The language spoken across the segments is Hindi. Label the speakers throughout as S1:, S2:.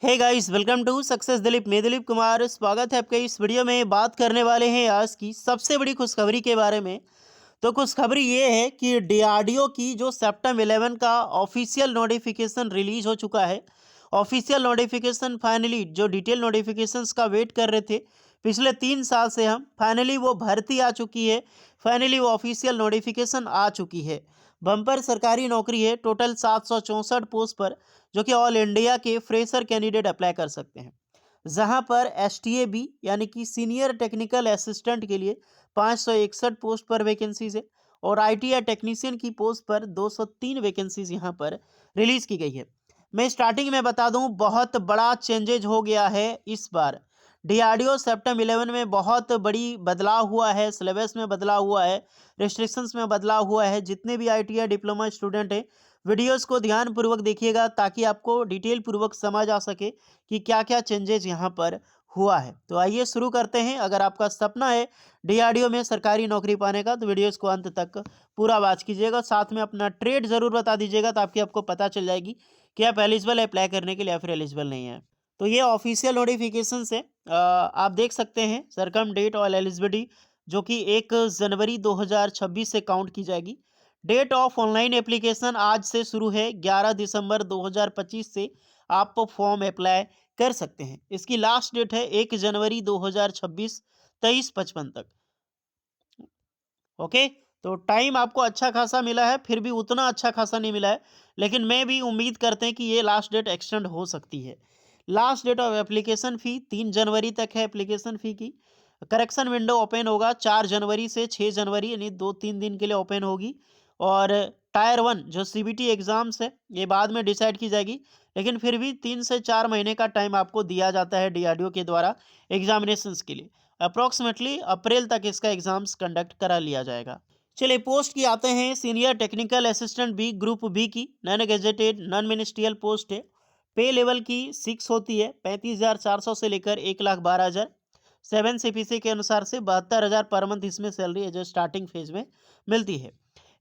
S1: Hey guys, welcome to success Dilip. मैं दिलीप कुमार स्वागत है आपका। इस वीडियो में बात करने वाले हैं आज की सबसे बड़ी खुशखबरी के बारे में। तो खुशखबरी ये है कि डीआरडीओ की जो सितंबर 11 का ऑफिशियल नोटिफिकेशन रिलीज हो चुका है। ऑफिशियल नोटिफिकेशन फाइनली, जो डिटेल नोटिफिकेशंस का वेट कर रहे थे पिछले 3 साल से हम, फाइनली वो भर्ती आ चुकी है। फाइनली वो ऑफिशियल नोटिफिकेशन आ चुकी है। बम्पर सरकारी नौकरी है, टोटल 764 पोस्ट पर, जो कि ऑल इंडिया के फ्रेशर कैंडिडेट अप्लाई कर सकते हैं। जहां पर एसटीएबी यानी कि सीनियर टेक्निकल असिस्टेंट के लिए 561 पोस्ट पर वैकेंसीज है, और आईटीआई टेक्नीशियन की पोस्ट पर 203 वैकेंसीज यहां पर रिलीज की गई है। मैं स्टार्टिंग में बता दूं, बहुत बड़ा चेंजेज हो गया है इस बार। डीआरडीओ सितंबर 11 में बहुत बड़ी बदलाव हुआ है, सिलेबस में बदलाव हुआ है, रिस्ट्रिक्शंस में बदलाव हुआ है। जितने भी आईटीआई डिप्लोमा स्टूडेंट हैं, वीडियोस को ध्यान पूर्वक देखिएगा ताकि आपको डिटेल पूर्वक समझ आ सके कि क्या क्या चेंजेस यहाँ पर हुआ है। तो आइए शुरू करते हैं। अगर आपका सपना है डीआरडीओ में सरकारी नौकरी पाने का, तो वीडियोस को अंत तक पूरा वॉच कीजिएगा। साथ में अपना ट्रेड जरूर बता दीजिएगा ताकि आपको पता चल जाएगी कि आप एलिजिबल अप्लाई करने के लिए या फिर एलिजिबल नहीं है। तो ये ऑफिशियल नोटिफिकेशन से आप देख सकते हैं सरकम डेट और एलिजिबिलिटी, जो कि 1 जनवरी 2026 से काउंट की जाएगी। डेट ऑफ ऑनलाइन एप्लीकेशन आज से शुरू है, 11 दिसंबर 2025 से आप फॉर्म अप्लाई कर सकते हैं। इसकी लास्ट डेट है 1 जनवरी 2026, 23:55 तक। ओके, तो टाइम आपको अच्छा खासा मिला है, फिर भी उतना अच्छा खासा नहीं मिला है, लेकिन मैं भी उम्मीद करते हैं कि ये लास्ट डेट एक्सटेंड हो सकती है। Last date of application fee 3 जनवरी तक है एप्लीकेशन फ़ी की। करेक्शन विंडो ओपन होगा 4 जनवरी से 6 जनवरी, यानी 2-3 दिन के लिए ओपन होगी। और टायर 1 जो सीबीटी एग्ज़ाम्स है, ये बाद में डिसाइड की जाएगी, लेकिन फिर भी 3 से 4 महीने का टाइम आपको दिया जाता है डीआरडीओ के द्वारा एग्जामिनेशंस के लिए। अप्रोक्सीमेटली अप्रैल तक इसका एग्जाम्स कंडक्ट करा लिया जाएगा। चलिए पोस्ट की आते हैं। Senior technical assistant B, group B की non gazetted non ministerial post है। पे लेवल की 6 होती है, 35,400 से लेकर 1,12,000। 7 सीपीसी के अनुसार से 72,000 पर मंथ इसमें सैलरी है जो स्टार्टिंग फेज में मिलती है।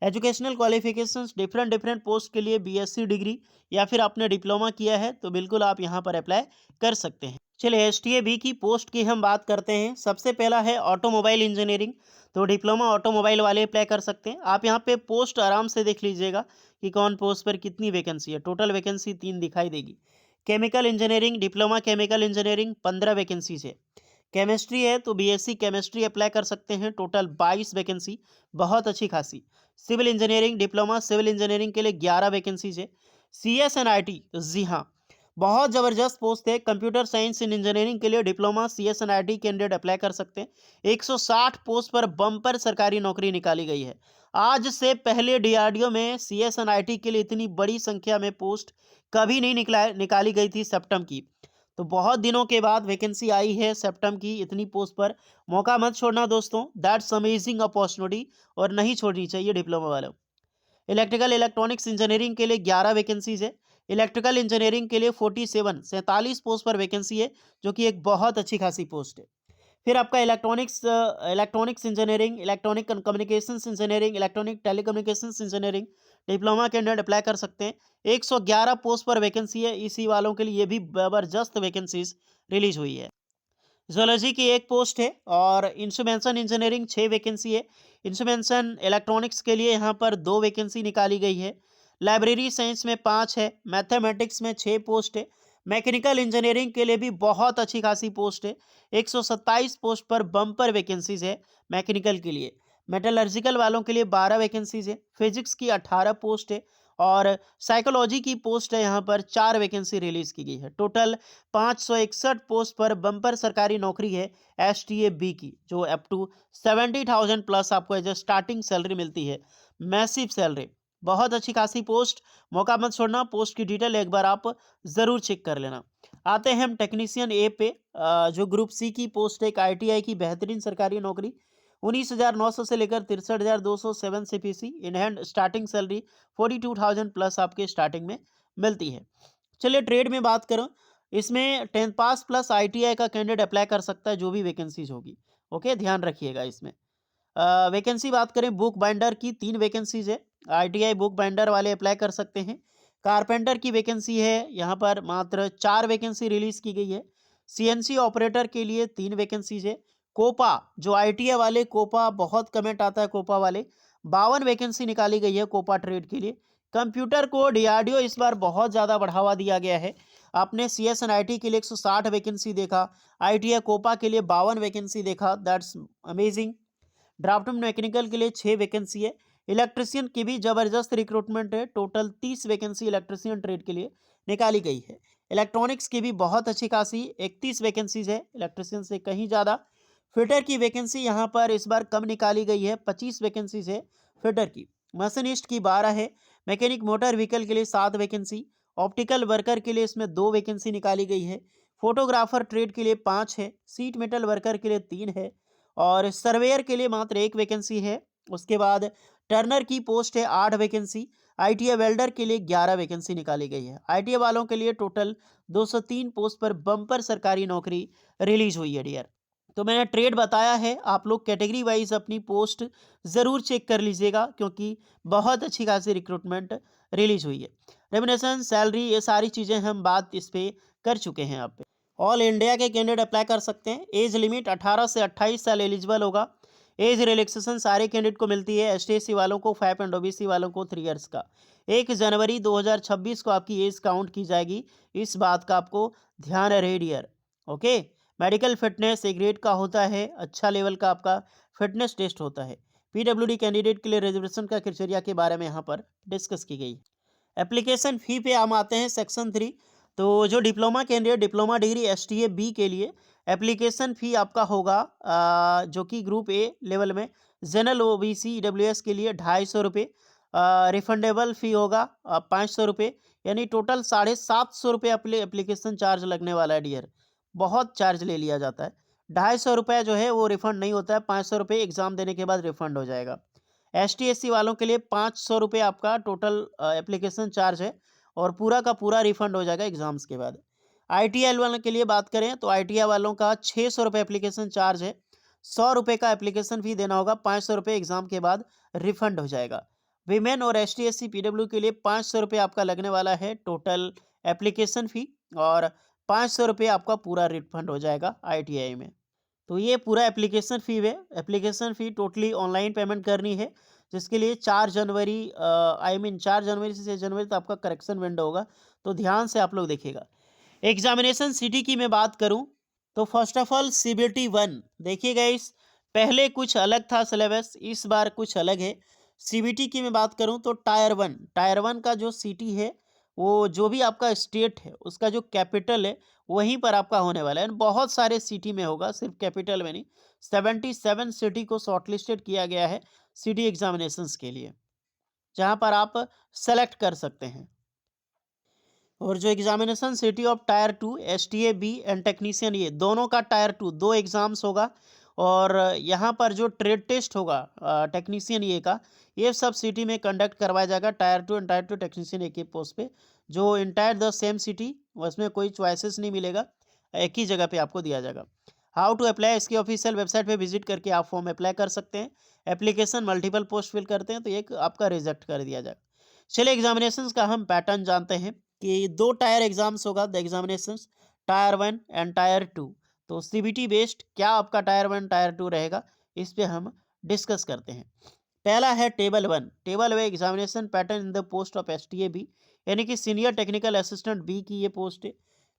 S1: Educational qualifications different different post के लिए बीएससी डिग्री या फिर आपने डिप्लोमा किया है तो बिल्कुल आप यहाँ पर अप्लाई कर सकते हैं। चलिए एसटीएबी की पोस्ट की हम बात करते हैं। सबसे पहला है ऑटोमोबाइल इंजीनियरिंग, तो डिप्लोमा ऑटोमोबाइल वाले अप्लाई कर सकते हैं। आप यहाँ पे पोस्ट आराम से देख लीजिएगा कि कौन पोस्ट पर कितनी वैकेंसी है। टोटल वैकेंसी 3 दिखाई देगी। Chemical engineering, diploma chemical engineering 15 vacancies है। केमिस्ट्री है तो बीएससी केमिस्ट्री अप्लाई कर सकते हैं, टोटल 22 वैकेंसी, बहुत अच्छी खासी। Civil engineering, diploma civil engineering के लिए 11 वैकेंसीज है। सीएसएनआईटी, जी हाँ, बहुत ज़बरदस्त पोस्ट है। कंप्यूटर साइंस इन इंजीनियरिंग के लिए डिप्लोमा सीएसएनआईटी कैंडिडेट अप्लाई कर सकते हैं। 160 पोस्ट पर बम्पर सरकारी नौकरी निकाली गई है। आज से पहले डीआरडीओ में सीएसएनआईटी के लिए इतनी बड़ी संख्या में पोस्ट कभी नहीं निकाली गई थी सितंबर की। तो बहुत दिनों के बाद वैकेंसी आई है सितंबर की इतनी पोस्ट पर। मौका मत छोड़ना दोस्तों, दैट्स अमेजिंग अपॉर्चुनिटी, और नहीं छोड़नी चाहिए डिप्लोमा वालों। इलेक्ट्रिकल इलेक्ट्रॉनिक्स इंजीनियरिंग के लिए 11 वैकेंसीज है। इलेक्ट्रिकल इंजीनियरिंग के लिए 47 पोस्ट पर वैकेंसी है, जो कि एक बहुत अच्छी खासी पोस्ट है। फिर आपका electronics engineering, electronic communications engineering, electronic telecommunications engineering, diploma candidate apply कर सकते हैं। 111 पोस्ट पर वैकेंसी है। इसी वालों के लिए भी जबरदस्त वैकेंसीज रिलीज हुई है। जूलॉजी की 1 पोस्ट है, और इंस्ट्रूमेंटेशन इंजीनियरिंग 6 वैकेंसी है। इंस्ट्रूमेंटेशन इलेक्ट्रॉनिक्स के लिए यहाँ पर 2 वैकेंसी निकाली गई है। लाइब्रेरी साइंस में 5 है। मैथमेटिक्स में 6 पोस्ट है। मैकेनिकल इंजीनियरिंग के लिए भी बहुत अच्छी खासी पोस्ट है। 127 पोस्ट पर बम्पर वैकेंसीज है मैकेनिकल के लिए। मेटलर्जिकल वालों के लिए 12 वैकेंसीज है। फिजिक्स की 18 पोस्ट है, और साइकोलॉजी की पोस्ट है यहाँ पर 4 वैकेंसी रिलीज की गई है। टोटल 561 पोस्ट पर बम्पर सरकारी नौकरी है एसटीएबी की, जो अप टू 70,000 प्लस आपको एज स्टार्टिंग सैलरी मिलती है। मैसिव सैलरी, बहुत अच्छी खासी पोस्ट। मौका मत छोड़ना, पोस्ट की डिटेल एक बार आप ज़रूर चेक कर लेना। आते हैं हम टेक्नीशियन ए पे, जो ग्रुप सी की पोस्ट है, एक आईटीआई की बेहतरीन सरकारी नौकरी। 19,900 से लेकर 63,200 7 CPC in hand, starting salary 42,000 plus आपके स्टार्टिंग में मिलती है। चलिए ट्रेड में बात करूं, इसमें 10 पास प्लस आईटीआई का कैंडिडेट अप्लाई कर सकता है, जो भी वैकेंसीज होगी। ओके, ध्यान रखिएगा इसमें। वैकेंसी बात करें बुक बाइंडर की, 3 वैकेंसीज है। आईटीआई बुक बाइंडर वाले अप्लाई कर सकते हैं। कारपेंटर की वैकेंसी है यहाँ पर मात्र 4 वैकेंसी रिलीज की गई है। सीएनसी ऑपरेटर के लिए 3 वैकेंसीज है। कोपा जो आईटीआई वाले, कोपा बहुत कमेंट आता है कोपा वाले, 52 वैकेंसी निकाली गई है कोपा ट्रेड के लिए। कंप्यूटर को डीआरडीओ इस बार बहुत ज़्यादा बढ़ावा दिया गया है। आपने सीएसएनआईटी के लिए 160 वैकेंसी देखा, आईटीआई कोपा के लिए 52 वैकेंसी देखा, दैट्स अमेजिंग। ड्राफ्टमैन मैकेनिकल के लिए 6 वैकेंसी है। इलेक्ट्रिशियन की भी जबरदस्त रिक्रूटमेंट है, टोटल 30 वैकेंसी इलेक्ट्रिशियन ट्रेड के लिए निकाली गई है। इलेक्ट्रॉनिक्स की भी बहुत अच्छी खासी 31 वैकेंसीज है, इलेक्ट्रिशियन से कहीं ज़्यादा। फिटर की वैकेंसी यहाँ पर इस बार कम निकाली गई है, 25 वैकेंसीज है फिटर की। मशीनिस्ट की 12 है। मैकेनिक मोटर व्हीकल के लिए 7 वैकेंसी। ऑप्टिकल वर्कर के लिए इसमें 2 वैकेंसी निकाली गई है। फोटोग्राफर ट्रेड के लिए 5 है। सीट मेटल वर्कर के लिए 3 है और सर्वेयर के लिए मात्र 1 वैकेंसी है। उसके बाद टर्नर की पोस्ट है 8 वैकेंसी। आईटीआई वेल्डर के लिए 11 वैकेंसी निकाली गई है। आईटीआई वालों के लिए टोटल 203 पोस्ट पर बम्पर सरकारी नौकरी रिलीज हुई है डियर। तो मैंने ट्रेड बताया है, आप लोग कैटेगरी वाइज अपनी पोस्ट ज़रूर चेक कर लीजिएगा क्योंकि बहुत अच्छी खासी रिक्रूटमेंट रिलीज हुई है। रेम्युनरेशन, सैलरी, ये सारी चीज़ें हम बात इस पे कर चुके हैं। यहाँ पे ऑल इंडिया के कैंडिडेट अप्लाई कर सकते हैं। एज लिमिट 18 से 28 साल एलिजिबल होगा। एज रिलैक्सेशन सारे कैंडिडेट को मिलती है। एसटीएससी वालों को 5 एंड ओबीसी वालों को 3 इयर्स का। 1 जनवरी 2026 को आपकी एज काउंट की जाएगी, इस बात का आपको ध्यान रहे डियर। ओके। मेडिकल फिटनेस एक ग्रेड का होता है, अच्छा लेवल का आपका फिटनेस टेस्ट होता है। पीडब्ल्यूडी कैंडिडेट के लिए रिजर्वेशन का क्राइटेरिया के बारे में यहाँ पर डिस्कस की गई। एप्लीकेशन फ़ी पे हम आते हैं सेक्शन 3। तो जो diploma candidate diploma degree STA B के लिए एप्लीकेशन फ़ी आपका होगा जो कि ग्रुप ए लेवल में जनरल ओबीसी ईडब्ल्यूएस के लिए 250 रुपये। रिफंडेबल फ़ी होगा 500 रुपये, यानी टोटल 750 रुपये एप्लीकेशन चार्ज लगने वाला है डियर। बहुत चार्ज ले लिया जाता है। 250 रुपये जो है वो रिफंड नहीं होता है, 500 रुपये एग्ज़ाम देने के बाद रिफंड हो जाएगा। एसटी/एससी वालों के लिए 500 रुपये आपका टोटल एप्लीकेशन चार्ज है और पूरा का पूरा रिफंड हो जाएगा एग्जाम्स के बाद। आईटीआई वालों के लिए बात करें तो आईटीआई वालों का 600 रुपये एप्लीकेशन चार्ज है। 100 रुपये का एप्लीकेशन फ़ी देना होगा, 500 रुपये एग्जाम के बाद रिफंड हो जाएगा। वीमेन और एसटी/एससी पीडब्ल्यू के लिए 500 रुपये आपका लगने वाला है टोटल एप्लीकेशन फ़ी और 500 रुपये आपका पूरा रिफंड हो जाएगा आईटीआई में। तो ये पूरा एप्लीकेशन फ़ी है। Application fee totally online payment करनी है, जिसके लिए 4 जनवरी 4 जनवरी से 6 जनवरी तक आपका करेक्शन विंडो होगा, तो ध्यान से आप लोग देखिएगा। एग्जामिनेशन सिटी की मैं बात करूं तो फर्स्ट ऑफ ऑल सीबीटी 1 देखिएगा, इस पहले कुछ अलग था सिलेबस, इस बार कुछ अलग है। सीबीटी की मैं बात करूं तो टायर वन का जो सिटी है वो जो भी आपका स्टेट है उसका जो कैपिटल है वहीं पर आपका होने वाला है। बहुत सारे सिटी में होगा, सिर्फ कैपिटल में नहीं। 77 सिटी को शॉर्टलिस्टेड किया गया है सिटी एग्जामिनेशंस के लिए, जहां पर आप सेलेक्ट कर सकते हैं। और जो examination city of tier 2 STA B and technician, ये दोनों का टायर 2 2 एग्जाम्स होगा। और यहाँ पर जो ट्रेड टेस्ट होगा टेक्नीशियन ये का, ये सब सिटी में कंडक्ट करवाया जाएगा। टायर 2 एंड टायर 2 टेक्नीशियन एक ही पोस्ट पे, जो इंटायर द सेम सिटी, उसमें कोई चॉइसेस नहीं मिलेगा, एक ही जगह पे आपको दिया जाएगा। हाउ टू अप्लाई, इसकी ऑफिशियल वेबसाइट पे विजिट करके आप फॉर्म अप्लाई कर सकते हैं। एप्लीकेशन मल्टीपल पोस्ट फिल करते हैं तो एक आपका रिजेक्ट कर दिया जाएगा। चलिए एग्जामिनेशंस का हम पैटर्न जानते हैं कि 2 टायर एग्जाम्स होगा the examinations, tyre 1 and tyre 2। तो सीबीटी बेस्ड क्या आपका टायर 1 टायर 2 रहेगा, इस पे हम डिस्कस करते हैं। पहला है table 1। Table way examination pattern in the post of STA B, यानी कि सीनियर टेक्निकल असिस्टेंट बी की ये पोस्ट है।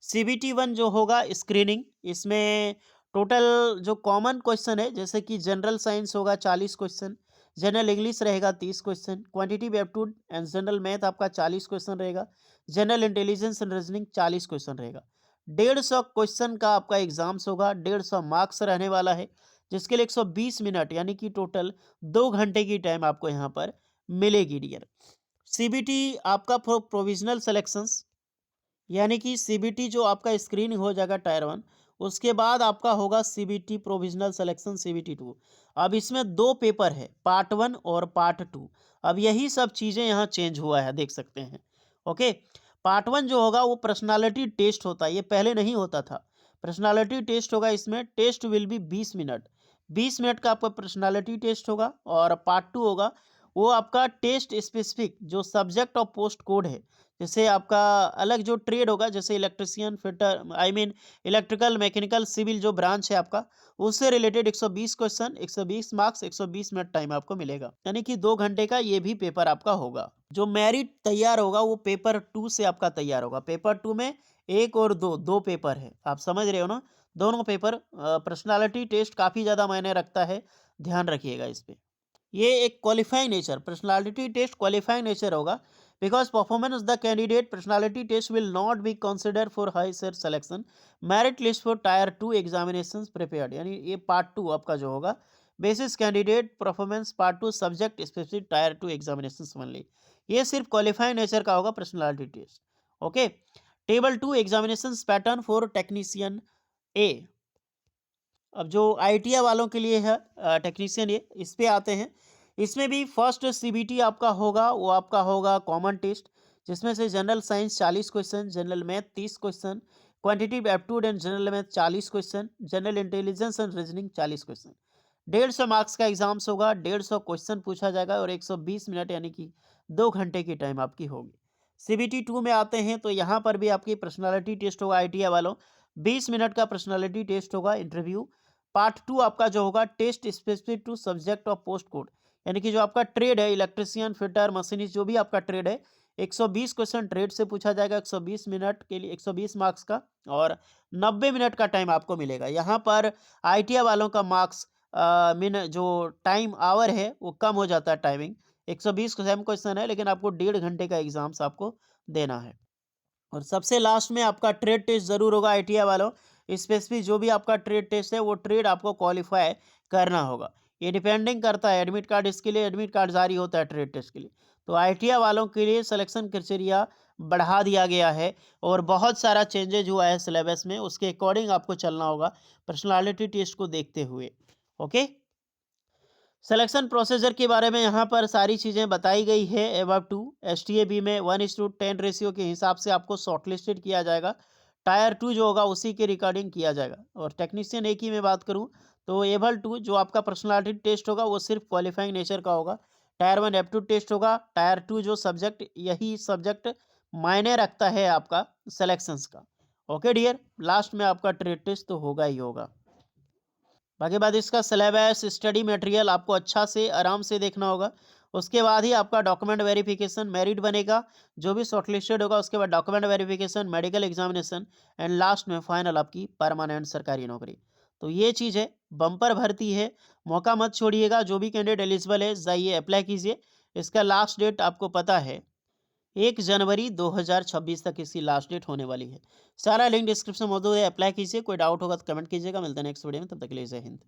S1: सीबीटी 1 जो होगा स्क्रीनिंग, इसमें टोटल जो कॉमन क्वेश्चन है जैसे कि जनरल साइंस होगा 40 क्वेश्चन, जनरल इंग्लिश रहेगा 30 question, quantitative aptitude and general math आपका 40 क्वेश्चन रहेगा, general intelligence and reasoning 40 question रहेगा। 150 क्वेश्चन का आपका एग्जाम्स होगा, 150 मार्क्स रहने वाला है, जिसके लिए 120 मिनट यानी कि टोटल 2 घंटे की टाइम आपको यहाँ पर मिलेगी डियर। सीबीटी आपका प्रोविजनल सिलेक्शंस, यानी कि सीबीटी जो आपका स्क्रीनिंग हो जाएगा टायर 1, उसके बाद आपका होगा सीबीटी प्रोविजनल सिलेक्शन सीबीटी 2। अब इसमें 2 पेपर है, पार्ट 1 और पार्ट 2। अब यही सब चीज़ें यहाँ चेंज हुआ है, देख सकते हैं। ओके। पार्ट 1 जो होगा वो पर्सनालिटी टेस्ट होता है, ये पहले नहीं होता था। पर्सनालिटी टेस्ट होगा, इसमें test will be 20 minute, 20 minute का आपका पर्सनालिटी टेस्ट होगा। और पार्ट 2 होगा वो आपका टेस्ट स्पेसिफिक जो सब्जेक्ट और पोस्ट कोड है, जैसे आपका अलग जो ट्रेड होगा, जैसे electrician, fitter, I mean electrical, mechanical, civil जो ब्रांच है आपका, उससे related 120 question, 120 marks, 120 minute time आपको मिलेगा, यानी कि 2 घंटे का ये भी पेपर आपका होगा। जो मेरिट तैयार होगा वो पेपर 2 से आपका तैयार होगा। पेपर 2 में 1 और 2, 2 पेपर है। आप समझ रहे हो ना? दोनों पेपर पर्सनैलिटी टेस्ट काफ़ी ज़्यादा मायने रखता है, ध्यान रखिएगा इस पे। ये एक qualifying nature, personality test qualifying nature होगा, because performance the candidate personality test will not be consider for higher selection, merit list for tier 2 examination prepared, यानी ये पार्ट 2 आपका जो होगा, basis candidate performance part 2 subject specific tier 2 examination only. ये सिर्फ क्वालिफाइंग नेचर का होगा personality test. Okay. Table 2 examination pattern for technician A. अब जो आईटीआई वालों के लिए है टेक्नीशियन, ये इस पे आते हैं। इसमें भी फर्स्ट सीबीटी आपका होगा, वो आपका होगा कॉमन टेस्ट, जिसमें से general science 40 question, general math 30 question, quantitative aptitude and general math 40 question, general intelligence and reasoning 40 question. 150 marks का एग्जाम्स होगा, 150 क्वेश्चन पूछा जाएगा और 120 मिनट यानी कि 2 घंटे की टाइम आपकी होगी। सीबीटी 2 में आते हैं तो यहाँ पर भी आपकी पर्सनालिटी टेस्ट होगा आईटीआई वालों, 20 मिनट का पर्सनालिटी टेस्ट होगा, इंटरव्यू। पार्ट 2 आपका जो होगा test specific to subject of post code, यानी कि जो आपका ट्रेड है, इलेक्ट्रिशियन, फिटर, मशीनिस्ट, जो भी आपका ट्रेड है, 120 क्वेश्चन ट्रेड से पूछा जाएगा, 120 मिनट के लिए 120 मार्क्स का, और 90 मिनट का टाइम आपको मिलेगा। यहाँ पर आईटीआई वालों का मार्क्स जो टाइम आवर है वो कम हो जाता है, टाइमिंग 120 सेम क्वेश्चन है, लेकिन आपको 1.5 घंटे का एग्जाम्स आपको देना है। और सबसे लास्ट में आपका ट्रेड टेस्ट ज़रूर होगा आईटीआई वालों। स्पेसिफिक जो भी आपका ट्रेड टेस्ट है वो ट्रेड आपको क्वालिफाई करना होगा। ये डिपेंडिंग करता है, एडमिट कार्ड, इसके लिए एडमिट कार्ड जारी होता है ट्रेड टेस्ट के लिए। तो आईटीआई वालों के लिए सिलेक्शन क्राइटेरिया बढ़ा दिया गया है और बहुत सारा चेंजेज हुआ है सिलेबस में, उसके अकॉर्डिंग आपको चलना होगा पर्सनालिटी टेस्ट को देखते हुए। ओके। सिलेक्शन प्रोसीजर के बारे में यहाँ पर सारी चीज़ें बताई गई है। एबव टू एसटीएबी में 1:10 रेशियो के हिसाब से आपको शॉर्टलिस्टेड किया जाएगा। टायर 2 जो होगा उसी के रिकॉर्डिंग किया जाएगा। और टेक्नीशियन एक ही में बात करूँ तो एबल 2 जो आपका पर्सनालिटी टेस्ट होगा वो सिर्फ क्वालिफाइंग नेचर का होगा। टायर 1 एप्टीट्यूड टेस्ट होगा। टायर 2 जो सब्जेक्ट, यही सब्जेक्ट मायने रखता है आपका सिलेक्शंस का। ओके डियर, लास्ट में आपका ट्रेड टेस्ट तो होगा ही होगा। बाकी बात इसका सिलेबस, स्टडी मटेरियल आपको अच्छा से आराम से देखना होगा। उसके बाद ही आपका डॉक्यूमेंट वेरिफिकेशन, मेरिट बनेगा, जो भी शॉर्टलिस्टेड होगा उसके बाद document verification, medical examination and last में फाइनल आपकी परमानेंट सरकारी नौकरी। तो ये चीज़ है, बम्पर भर्ती है, मौका मत छोड़िएगा। जो भी कैंडिडेट एलिजिबल है जाइए अप्लाई कीजिए। इसका लास्ट डेट आपको पता है 1 जनवरी 2026 तक इसकी लास्ट डेट होने वाली है। सारा लिंक डिस्क्रिप्शन में मौजूद है, अप्लाई कीजिए। कोई डाउट होगा तो कमेंट कीजिएगा। मिलते हैं नेक्स्ट वीडियो में, तब तक के लिए जय हिंद।